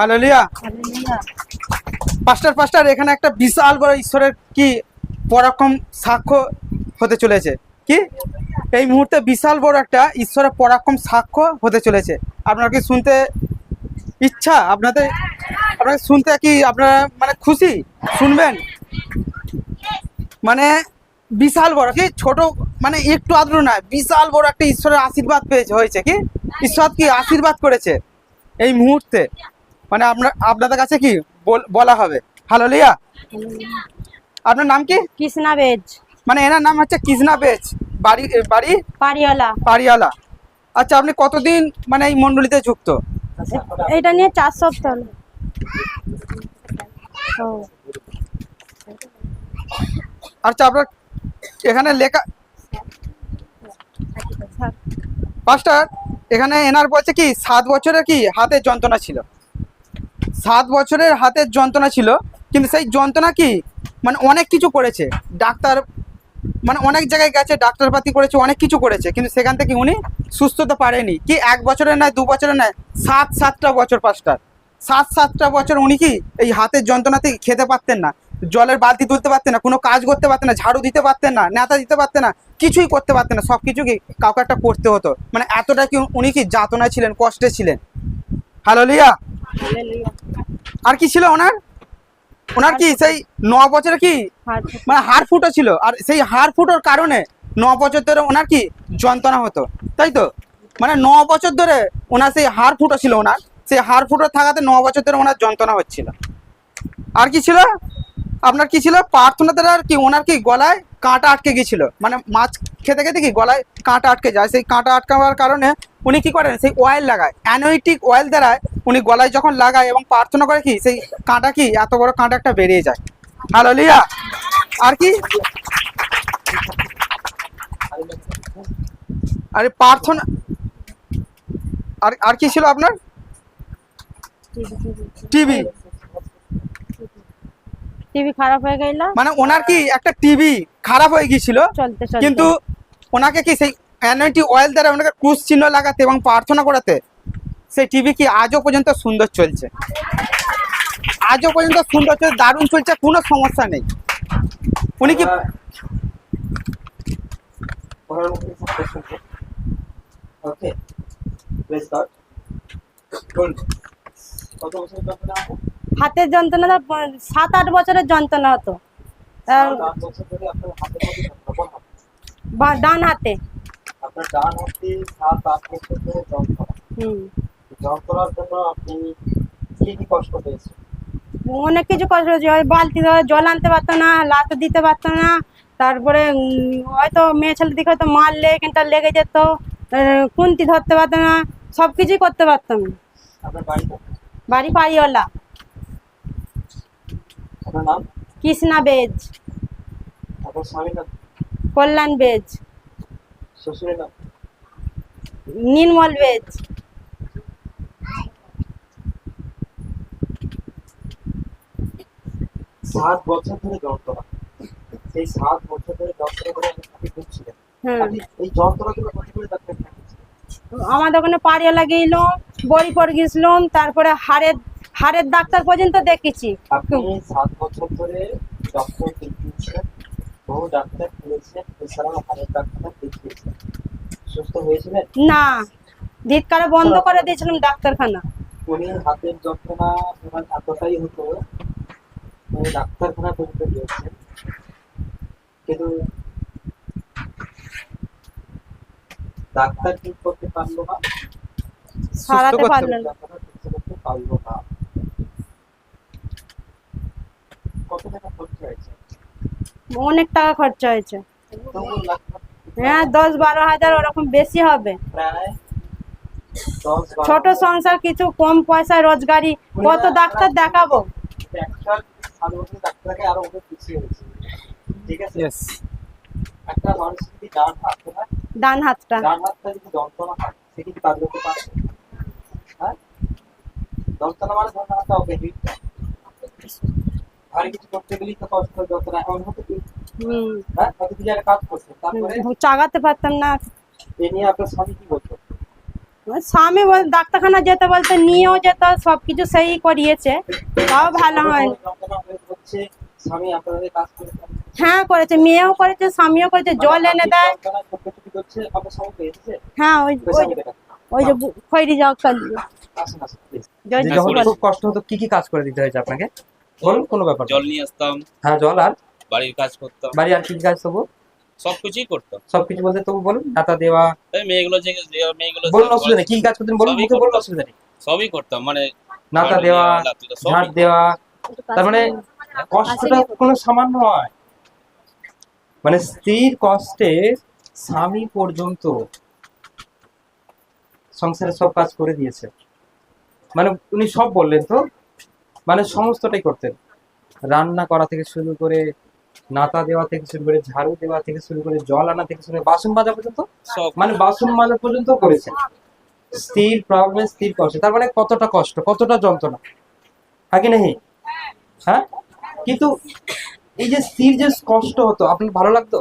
Hallelujah. পাস্টার এখানে একটা বিশাল বড় ঈশ্বরের কি পরাক্রম সাক্ষ্য হতে চলেছে। কি এই মুহূর্তে বিশাল বড় একটা ঈশ্বরের পরাক্রম সাক্ষ্য হতে চলেছে। আপনারা কি শুনতে ইচ্ছা? আপনাদের শুনতে কি আপনারা মানে খুশি? শুনবেন? মানে বিশাল বড় কি ছোট মানে একটু আদ্র না, বিশাল বড় একটা ঈশ্বরের আশীর্বাদ হয়েছে। কি ঈশ্বর কি আশীর্বাদ করেছে এই মুহূর্তে, মানে আপনাদের কাছে কি বলা হবে। হালেলুয়া। আপনার নাম কি? কৃষ্ণা বেজ। মানে এনার নাম হচ্ছে কৃষ্ণা বেজ, বাড়ি বাড়ি পারিয়ালা। আচ্ছা, আপনি কতদিন মানে এই মন্ডলীতে যুক্ত? এটা নিয়ে 4 সপ্তাহ। আচ্ছা, আপনার এখানে লেখা পাস্টার এখানে এনার বলছে কি 7 বছরের কি হাতের যন্ত্রণা ছিল। 7 বছরের হাতের যন্ত্রণা ছিল, কিন্তু সেই যন্ত্রণা কি মানে অনেক কিছু করেছে ডাক্তার, মানে অনেক জায়গায় গেছে, ডাক্তারপাতি করেছে, অনেক কিছু করেছে, কিন্তু সেখান থেকে উনি সুস্থ হতে পারেনি। কি 1 বছরের নয়, 2 বছরের নয়, 7টা বছর পাস্টার। 7টা বছর উনি কি এই হাতের যন্ত্রণাতে খেতে পারতেন না, জলের বালতি তুলতে পারতেন না, কোনো কাজ করতে পারতেন না, ঝাড়ু দিতে পারতেন না, নেতা দিতে পারতেন না, কিছুই করতে পারতেন না। সব কিছু কি কাউকে একটা করতে হতো, মানে এতটা কি উনি কি যাতনায় ছিলেন, কষ্টে ছিলেন। হালেলুয়া। আর কি ছিল ওনার কি সেই 9 বছরে কি মানে হাড় ফুটো ছিল, আর সেই হাড় ফুটোর কারণে 9 বছর ধরে ওনার কি যন্ত্রণা হতো, তাই তো? মানে 9 বছর ধরে ওনার সেই হাড় ফুটো ছিল, ওনার সেই হাড় ফুটো থাকাতে 9 বছর ধরে ওনার যন্ত্রণা হচ্ছিল। আর কি ছিল আপনার? কি ছিল প্রার্থনা দ্বারা আর কি ওনার কি গলায় কাঁটা আটকে গিয়েছিল, মানে মাছ খেতে খেতে কি গলায় কাঁটা আটকে যায়। সেই কাঁটা আটকাবার কারণে উনি কি করেন, সেই অয়েল লাগায়, অ্যানোয়েটিক অয়েল দ্বারা উনি গলায় যখন লাগায় এবং প্রার্থনা করে কি সেই কাঁটা কি এত বড় কাঁটা একটা বেরিয়ে যায়। হালেলুয়া। আর কি আরে প্রার্থনা আর কি ছিল আপনার? টিভি খারাপ হয়ে গেল, মানে ওনার কি একটা টিভি খারাপ হয়ে গিয়েছিল, কিন্তু ওনাকে কি সেই অ্যানোয়েন্টিং অয়েল দ্বারা ওনাকে ক্রুশ চিহ্ন লাগাতে এবং প্রার্থনা করাতে সেই টিভি কি আজও পর্যন্ত সুন্দর চলছে, আজও পর্যন্ত সুন্দর চলছে, দারুণ চলছে, কোনো সমস্যা নেই। উনি কি হাতের যন্ত্রণা 7-8 বছরের যন্ত্রণা হতো ডান হাতে। আপনার ডান হাতে 7-8 বছর ধরে যন্ত্রণা। যন্ত্রণার জন্য আপনি কি কষ্ট পেয়েছেন? অনেক কিছু কষ্ট হয়েছে। বালতি ধরে জল আনতে পারতো না, লাতে দিতে পারতো না, তারপরে হয়তো মেয়ে ছেলে দিকে হয়তো মারলে কিন্তু লেগে যেত, খুন্তি ধরতে পারতো না, সবকিছুই করতে পারতাম না। আপনার বাড়ি পারিওয়ালা। আপনার নাম? কৃষ্ণা বেজ। আপনার স্বামীর নাম? কল্যাণ বেজ। শ্বশুরের নাম? নির্মল বেজ। 7 বছর ধরে যন্ত্রণা। সেই 7 বছর ধরে যন্ত্রণা করে আপনি ভুগছিলেন। এই যন্ত্রণাগুলো কোথা থেকে ডাক্তার দেখাচ্ছেন? আমাদের ওখানে পারিওয়ালা গেছিলাম, বড়িপর গেছিলাম, তারপরে হাড়ের ডাক্তার পর্যন্ত দেখেছি। আপনি 7 বছর ধরে ডক্টর দেখিয়েছেন, বহু ডাক্তার খুলেছেন, এছাড়াও হাড়ের ডাক্তার দেখিয়েছেন, সুস্থ হয়েছিলেন না? ধিৎকারে বন্ধ করে দিয়েছিলাম ডাক্তারখানা। উনি হাতের যন্ত্রণা ওনার এতটাই হতো, উনি ডাক্তারখানা পর্যন্ত গিয়েছেন, কিন্তু ডাক্তার ঠিক করতে পারলো না, সারাতে পারলো না। কত টাকা খরচা হয়েছে? অনেক টাকা খরচা হয়েছে। হ্যাঁ, 10-12 হাজার ওরকম বেশি হবে। প্রায় ছোট সংসার, কিছু কম পয়সায় রোজগারি, কত ডাক্তার দেখাবো? ডাক্তারকে আরো অনেক পিছিয়ে হয়েছে। ঠিক আছে, একটা মানুষ যদি ডান হাতটা যদি যন্ত্রণা হয়, সে কি কাজ করতে পারবে? হ্যাঁ, যন্ত্রণা মানে ধরুন হাতটা ওকে ভারী কিছু করতে গেলেই তো কষ্ট, যন্ত্রণা এমন হতে কি? হ্যাঁ, কত জায়গায় কাজ করছে, তারপরে চাগাতে পারতাম না। এ নিয়ে আপনার স্বামী কি বলতো? আমার স্বামী ডাক্তারখানা যেতে বলতে নিয়েও যেত, সবকিছু সেই করিয়েছে, তাও ভালো হয়নি। যন্ত্রণা হচ্ছে, স্বামী আপনাদের কাজ করে হ্যাঁ করেছে, মেয়েও করেছে, স্বামীও করেছে, জল এনে দেয়। ছোটখাটো করছে, আপনার স্বামী পেয়েছে? হ্যাঁ ওই ওই যে খৈরি যাও আসুন আসুন প্লিজ। জল যখন খুব কষ্ট হতো কি কি কাজ করে দিতে হয়েছে আপনাকে বলুন, কোনো ব্যাপার না। জল নিয়ে আসতাম, হ্যাঁ জল আর বাড়ির কাজ করতাম, বাড়ি আর কি কি কাজ তবু সবকিছুই করতাম। সবকিছু বলতে তবু বলুন, হাতা দেওয়া এই মেয়েগুলো যে মেয়েগুলো বলুন, অসুবিধা নেই, কি কি কাজ করতেন বলুন, সবই মুখে বলুন, করতাম। অসুবিধা নেই। সবই করতাম, মানে নাতা ঝাড়ু দেওয়া, লাঠি দেওয়া, সবই। ঝাড় দেওয়া, তার মানে কষ্টটা কোনো সামান্য নয়, মানে স্ত্রীর কষ্টে স্বামী পর্যন্ত সংসারে সব কাজ করে দিয়েছে। মানে উনি সব বললেন তো, মানে সমস্তটাই করতেন, রান্না করা থেকে শুরু করে, নাতা দেওয়া থেকে শুরু করে, ঝাড়ু দেওয়া থেকে শুরু করে, জল আনা থেকে শুরু করে, বাসন মাজা পর্যন্ত, সব মানে বাসন মাজা পর্যন্ত করেছেন। স্ত্রীর প্রবলেম, স্ত্রীর কষ্ট, তার মানে কতটা কষ্ট, কতটা যন্ত্রণা, আগে নেই? হ্যাঁ, কিন্তু এই যে স্ত্রীর যে কষ্ট হতো, আপনার ভালো লাগতো?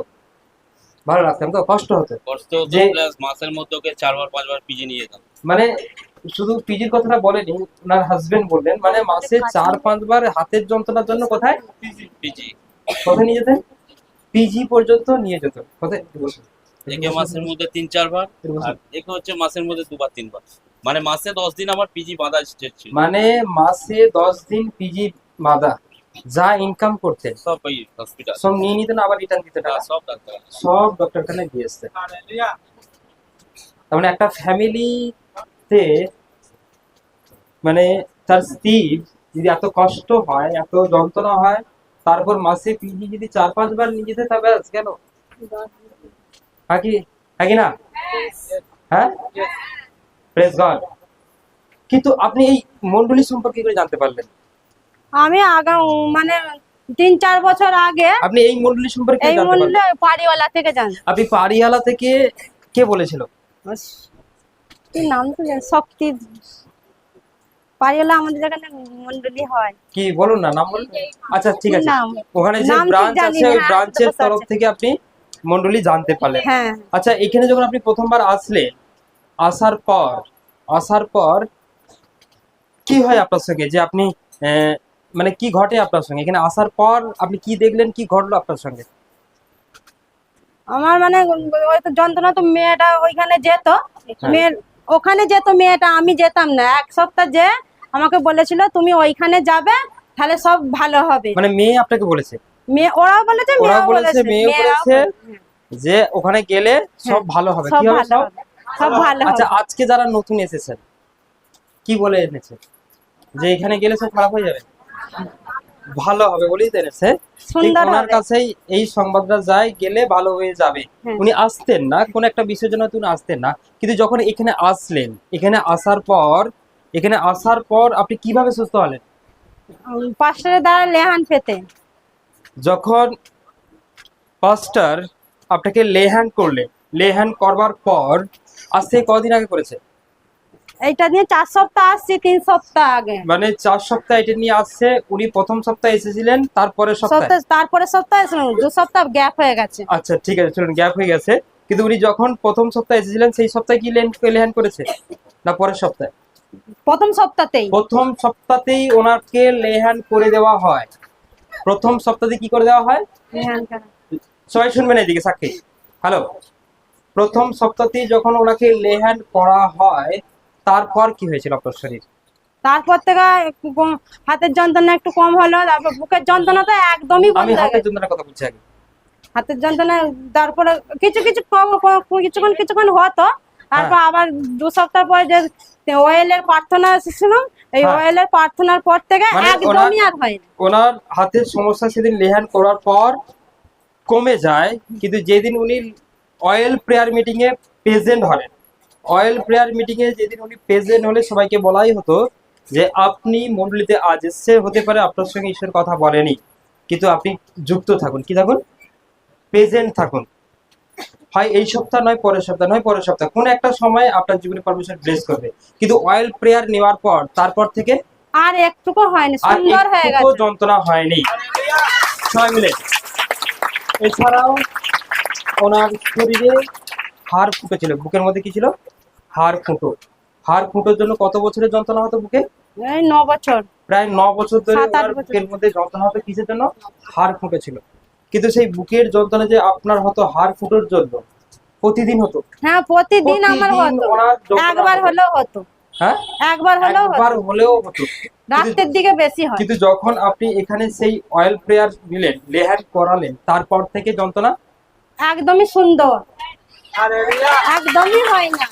ভালো লাগতাম তো, কষ্ট হতো কষ্ট হতো, যে প্লাস মাসের মধ্যে ওকে 4-5 বার পিজি নিয়ে যেতাম। মানে শুধু পিজির কথাটা বলেনি, ওনার হাজবেন্ড বললেন, মানে মাসে 4-5 বার হাতের যন্ত্রণার জন্য কোথায় পিজি কোথায় নিয়ে যেতেন? পিজি পর্যন্ত নিয়ে যেত। কোথায়? একে মাসের মধ্যে 3-4 বার, আর একে হচ্ছে মাসের মধ্যে 2-3 বার। মানে মাসে 10 দিন আমার পিজি বাঁধা ছিল। মানে মাসে 10 দিন পিজি বাঁধা, যা ইনকাম করতেন সব ওই হসপিটাল, সব নিয়ে নিতেন, আবার রিটার্ন দিতেন টাকা, সব ডাক্তার। সব ডক্টরখানে দিয়ে আসতেন। তার মানে একটা ফ্যামিলিতে, মানে তার স্ত্রীর যদি এত কষ্ট হয়, এত যন্ত্রণা হয়, তারপর মাসে পিজি যদি 4-5 বার নিয়ে যেতে, তবে কেন নাকি নাকি না? হ্যাঁ, প্রেজ গড। কিন্তু আপনি এই মন্ডলী সম্পর্কে কি করে জানতে পারলেন? আমি মানে 3-4 বছর আগে আপনি এই মন্ডলী সম্পর্কে এই জানতে মূল্য পারলেন? বাড়িওয়ালা থেকে জানি। আপনি পারিয়ালা থেকে, কে বলেছিল? কি নাম তো শক্তি বাড়িওয়ালা, আমাদের যেখানে মন্ডলী হয়। কি বলুন না, নাম বলুন। আচ্ছা ঠিক আছে, নাম ওখানে যে নাম ঠিক ব্রাঞ্চ জানি আছে, না, ওই ব্রাঞ্চের বসে তরফ আছে। থেকে আপনি মন্ডলী জানতে পারলেন। হ্যাঁ আচ্ছা, এখানে যখন আপনি প্রথমবার আসলেন, আসার পর কি হয় আপনার সঙ্গে, যে আপনি মানে কি ঘটে আপনার সঙ্গে এখানে আসার পর? আপনি কি দেখলেন, কি ঘটলো আপনার সঙ্গে? আমার মানে ওই তো যন্ত্রণা, তো মেয়েটা ওইখানে যেত, মেয়ের ওখানে যেত মেয়েটা, আমি যেতাম না। 1 সপ্তাহ যে আমাকে বলেছিল তুমি ওইখানে যাবে, তাহলে সব ভালো হবে। মানে মেয়ে আপনাকে বলেছে? মেয়ে ওরাও বলেছে, ওরাও মেয়েও বলেছে, মেয়েও মেয়েরাও বলেছে যে ওখানে গেলে সব ভালো হবে। সব কি হবে ভালো সব? হবে, সব ভালো আচ্ছা, হবে। আজকে যারা নতুন এসেছেন কি বলে এনেছে, যে এখানে গেলে সব খারাপ হয়ে যাবে? ভালো হবে বলেই তো এনেছে। ঠিক সুন্দর ওনার হবে। কাছেই এই সংবাদটা যায়, গেলে ভালো হয়ে যাবে। হ্যাঁ। উনি আসতেন না, কোন একটা বিষয়ের জন্য উনি আসতেন না, কিন্তু যখন এখানে আসলেন, এখানে আসার পর আপনি কিভাবে সুস্থ হলেন? পাস্টারের দ্বারা লেহান পেতে। যখন পাস্টার আপনাকে লেহ্যান্ড করবার পর, আসতে কদিন আগে করেছে? এইটা নিয়ে 4 সপ্তাহ আসছি, 3 সপ্তাহ আগে। মানে 4 সপ্তাহ এটা নিয়ে আসছে। উনি প্রথম সপ্তাহে এসেছিলেন, তারপরে সপ্তাহে? তারপরে সপ্তাহ এসেছিলাম, 2 সপ্তাহ গ্যাপ হয়ে গেছে। আচ্ছা ঠিক আছে, চলুন, গ্যাপ হয়ে গেছে। কিন্তু উনি যখন প্রথম সপ্তাহে এসেছিলেন, সেই সপ্তাহে কি লেহ্যান্ড করেছে না পরের সপ্তাহে? প্রথম সপ্তাহতেই। প্রথম সপ্তাহতেই ওনাকে লেহ্যান্ড করে দেওয়া হয়। প্রথম সপ্তাহে কি করে দেওয়া হয়? লেহান করা। সবাই শুনবেন এদিকে, সাক্ষী। হ্যালো, প্রথম সপ্তাহতেই যখন ওনাকে লেহ্যান্ড করা হয়, তারপর কি হয়েছিল আপনার শরীর? তারপর থেকে হাতের যন্ত্রণা একটু কম হলো, তারপর বুকের যন্ত্রণা তো একদমই আমি বন্ধ হয়ে হাতের গেছে। যন্ত্রণার কথা বলছি আগে। হাতের যন্ত্রণা তারপরে কিছুক্ষণ হতো, তারপর আবার 2 সপ্তাহ পরে যে অয়েলের প্রার্থনা এসেছিল, এই হ্যাঁ। অয়েলের প্রার্থনার পর থেকে মানে একদমই আর হয়নি। ওনার হাতের সমস্যা সেদিন লেহ্যান্ড করার পর কমে যায়, কিন্তু যেদিন উনি oil prayer meeting a present হলেন, অয়েল প্রেয়ার মিটিং এ যেদিন উনি প্রেজেন্ট হলে, সবাইকে বলাই হতো যে আপনি মন্ডলীতে আজ এসে, হতে পারে আপনার সঙ্গে ঈশ্বর কথা বলেনি, কিন্তু আপনি যুক্ত থাকুন, কি থাকুন? প্রেজেন্ট থাকুন। হয় এই সপ্তাহ, নয় পরের সপ্তাহ, নয় পরের সপ্তাহ, কোন একটা সময় আপনার জীবনে পারমিশন ব্লেস করবে। কিন্তু অয়েল প্রেয়ার নেওয়ার পর, তারপর থেকে আর একটুকু হয়নি, আর সুন্দর হয়ে একটুকু গেছে। যন্ত্রণা হয়নি। সবাই মিলে। এছাড়াও ওনার শরীরে হাড় ফুটো ছিল, বুকের মধ্যে কি ছিল? হাড় ফুটো। হাড় ফুটোর জন্য কত বছরের যন্ত্রণা হতো বুকে? এই 9 বছর। প্রায় 9 বছর ধরে 7-8 ওনার বছর। বুকের মধ্যে যন্ত্রণা হতো কিসের জন্য? হাড় ফুটো ছিল। কিন্তু সেই বুকের যন্ত্রণা যে আপনার হতো হাড় ফুটোর জন্য, প্রতিদিন হতো। হ্যাঁ প্রতিদিন আমার প্রতিদিন হতো, ওনার যন্ত্রণা একবার হতো। হলেও হতো, হ্যাঁ, একবার হলেও হতো, একবার হলেও হতো। রাতের দিকে বেশি হয়। কিন্তু যখন আপনি এখানে সেই অয়েল প্রেয়ার নিলেন, লেহান করালেন, তারপর থেকে যন্ত্রণা একদমই সুন্দর, একদমই হয় না।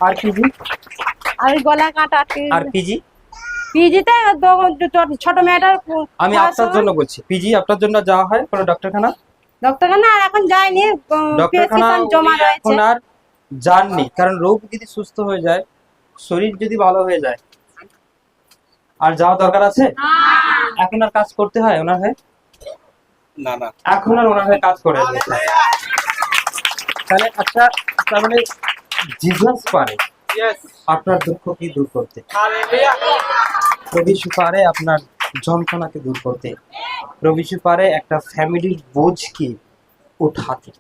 আর পিজি, আর ওই গলা কাটা আটকে আর পিজি পিজিতে ছোট মেয়েটার আমি আপনার জন্য বলছি, পিজি আপনার জন্য যাওয়া হয় কোনো ডক্টরখানা? ডক্টরখানা আর এখন যায়নি, ডক্টরখানা প্রেসক্রিপশন জমা উনি রয়েছে। এখন আর যাননি, কারণ রোগ যদি সুস্থ হয়ে যায়, শরীর যদি ভালো হয়ে যায়, আর যাওয়া দরকার আছে? এখন আর কাজ করতে হয় ওনার হয়ে? না না, এখন আর ওনার হয়ে কাজ করে না। তাহলে আচ্ছা, তার মানে জিসাস পারে আপনার দুঃখ কি দূর করতে, প্রভু যিশু পারে আপনার যন্ত্রণাকে দূর করতে, প্রভু যিশু পারে একটা ফ্যামিলির বোঝ কি উঠাতে।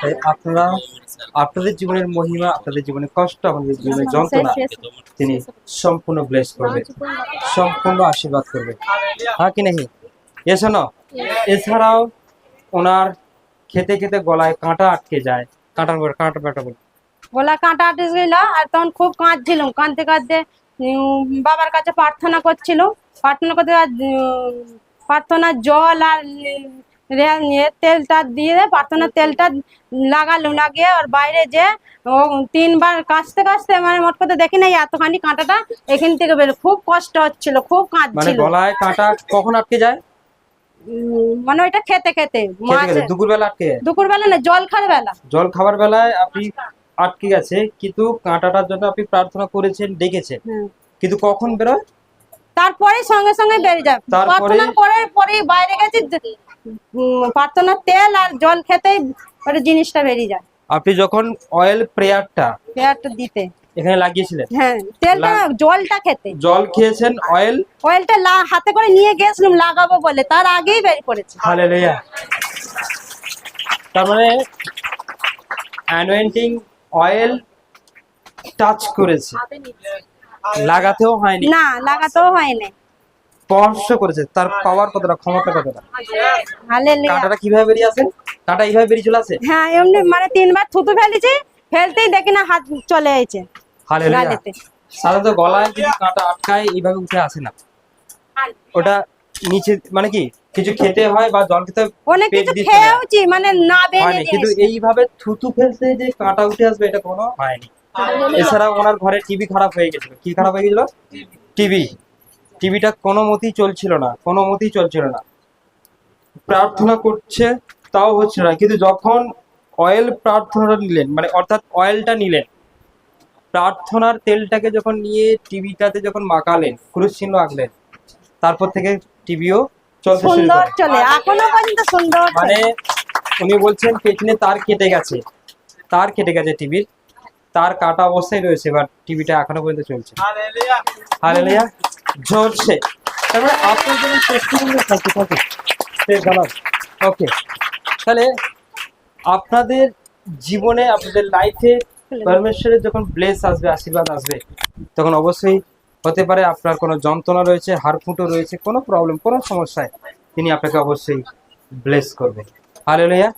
তাই আপনারা আপনাদের জীবনের মহিমা, আপনাদের জীবনের কষ্ট, আমাদের জীবনের যন্ত্রণা তিনি সম্পূর্ণ ব্লেস করবেন, সম্পূর্ণ আশীর্বাদ করবেন। হ্যাঁ কি নাকি? শোনো, এছাড়াও ওনার খেতে খেতে গলায় কাঁটা আটকে যায়, কাঁটার পর কাঁটা ব্যাটা বলে গলা কাঁটা আটকে গেল, আর তখন খুব কাঁদছিলাম, কাঁদতে কাঁদতে বাবার কাছে প্রার্থনা করছিল, প্রার্থনা করতে প্রার্থনার জল আর তেলটা দিয়ে প্রার্থনার তেলটা লাগালো, লাগিয়ে আর বাইরে যে ও 3 বার কাঁচতে কাঁচতে মানে মোট কথা দেখি না এতখানি কাঁটাটা এখান থেকে বেরো, খুব কষ্ট হচ্ছিল, খুব মানে কাঁদছিল। গলায় কাঁটা কখন আটকে যায়? মানে ওইটা খেতে খেতে খেতে খেতে দুপুরবেলা আটকে যায়? দুপুরবেলা না, জল খাওয়ার বেলা। জল খাবার বেলায় আপনি আটকে গেছে, কিন্তু কাঁটাটার জন্য আপনি প্রার্থনা করেছেন, ডেকেছেন, কিন্তু কখন বেরোয়? তারপরে সঙ্গে সঙ্গে বেরিয়ে যায়, তারপরে? প্রার্থনার পরে বাইরে গেছি, প্রার্থনার তেল আর জল খেতেই ওটা জিনিসটা বেরিয়ে যায়। আপনি যখন অয়েল প্রেয়ারটা পেয়ারটা দিতে, এখানে লাগিয়েছিলেন, হ্যাঁ তেলটা না, জলটা খেতে, জল খেয়েছেন, অয়েল অয়েলটা হাতে করে নিয়ে গেছিলাম লাগাবো বলে, তার আগেই বের করেছে। হালেলুয়া। তার মানে অ্যানোয়েন্টিং অয়েল টাচ করেছে, লাগাতেও হয়নি, না লাগাতেও হয়নি, স্পর্শ করেছে। তার পাওয়ার কতটা, ক্ষমতা কতটা? হালেলুয়া। কাঁটাটা কিভাবে বেরিয়ে আসে? কাঁটা এইভাবে বেরিয়ে চলে আসে? হ্যাঁ এমনি মানে 3 বার থুতু ফেলেছি, ফেলতেই দেখি না হাত চলে এসেছে হালেলুয়া। গালেতে। সাধারণত গলায় যদি কাঁটা আটকায় এইভাবে উঠে আসে না, ওটা নিচে মানে কি কিছু খেতে হয় বা জল খেতে হয়, অনেক পেট কিছু দিয়ে চলে খেয়েওছি মানে না হয়নি, বেরিয়ে কিন্তু দিয়েছে। এইভাবে থুতু ফেলতে যে কাঁটা উঠে আসবে এটা কোনো হয়নি। এছাড়া ওনার ঘরে টিভি খারাপ হয়ে গেছিল। কি খারাপ হয়ে গেছিল? টিভিটা কোনো মতেই চলছিল না, কোনো মতেই চলছিল না। প্রার্থনা করছে তাও হচ্ছে না, কিন্তু যখন অয়েল প্রার্থনাটা নিলেন, মানে অর্থাৎ অয়েলটা নিলেন, প্রার্থনার তেলটাকে যখন নিয়ে টিভিটাতে যখন মাখালেন, ক্রুশ চিহ্ন আঁকলেন, তারপর থেকে টিভিও চলতে শুরু সুন্দর করে। চলে, এখনো পর্যন্ত সুন্দর মানে চলে। উনি বলছেন পেছনে তার কেটে গেছে, তার কেটে গেছে টিভির, তার কাটা অবস্থায় রয়েছে, এবার টিভিটা এখনো পর্যন্ত চলছে। হালেলুয়া, ঝরছে। তারপরে আপনার জন্য টেস্টিমনি থাকতে থাকে। ওকে, তাহলে আপনাদের জীবনে, আপনাদের লাইফে পরমেশ্বরের যখন ব্লেস আসবে, আশীর্বাদ আসবে, তখন অবশ্যই হতে পারে আপনার কোনো যন্ত্রণা রয়েছে, হাড়ফুটো রয়েছে, কোনো প্রবলেম, কোনো সমস্যায় তিনি আপনাকে অবশ্যই ব্লেস করবেন। হালেলুয়া।